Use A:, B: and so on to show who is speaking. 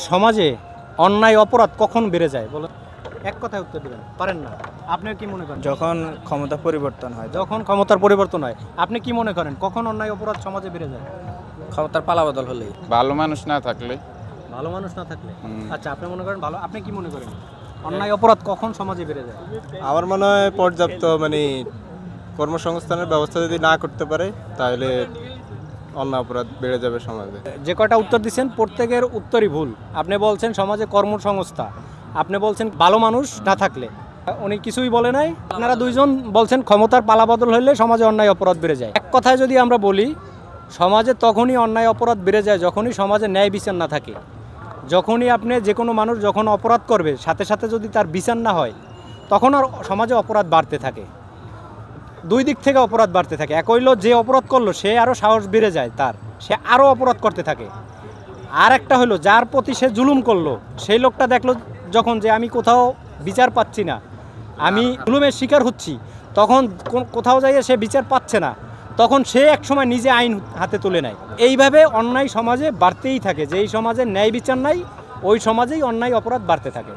A: সমাজে অন্যায় অপরাধ কখন বেড়ে যায় বলেন? এক কথায় উত্তর দিবেন, পারেন না? আপনি কি মনে করেন?
B: যখন ক্ষমতা পরিবর্তন হয়,
A: যখন ক্ষমতার পরিবর্তন হয়। আপনি কি মনে করেন কখন অন্যায় অপরাধ সমাজে বেড়ে যায়?
B: ক্ষমতার পালাবদল হলেই।
C: ভালো মানুষ না থাকলে।
A: ভালো মানুষ না থাকলে। আচ্ছা, আপনি মনে করেন ভালো, আপনি কি মনে করেন অন্যায় অপরাধ কখন সমাজে বেড়ে যায়?
D: আমার মনে হয় পর্যাপ্ত কর্মসংস্থানের ব্যবস্থা যদি না করতে পারে তাহলে অন্য অপরাধ বেড়ে যাবে সমাজে।
A: যে কয়টা উত্তর দিচ্ছেন প্রত্যেকের উত্তরই ভুল। আপনি বলছেন সমাজে কর্মসংস্থা, আপনি বলছেন ভালো মানুষ না থাকলে। উনি কিছুই বলে নাই। আপনারা দুইজন বলছেন ক্ষমতার পালাবদল হলে সমাজে অন্যায় অপরাধ বেড়ে যায়। এক কথায় যদি আমরা বলি, সমাজে তখনই অন্যায় অপরাধ বেড়ে যায় যখনই সমাজে ন্যায় বিচার না থাকে। যখনই আপনি যে কোনো মানুষ যখন অপরাধ করবে সাথে সাথে যদি তার বিচার না হয়, তখন আর সমাজে অপরাধ বাড়তে থাকে। দুই দিক থেকে অপরাধ বাড়তে থাকে। এক হইল যে অপরাধ করলো সে আরও সাহস বেড়ে যায়, সে আরও অপরাধ করতে থাকে। আর একটা হলো যার প্রতি সে জুলুম করলো, সেই লোকটা দেখলো যখন যে আমি কোথাও বিচার পাচ্ছি না, আমি জুলুমের শিকার হচ্ছি, তখন কোথাও যাইয়ে সে বিচার পাচ্ছে না, তখন সে একসময় নিজে আইন হাতে তুলে নেয়। এইভাবে অন্যায় সমাজে বাড়তেই থাকে। যেই সমাজে ন্যায় বিচার নাই, ওই সমাজেই অন্যায় অপরাধ বাড়তে থাকে।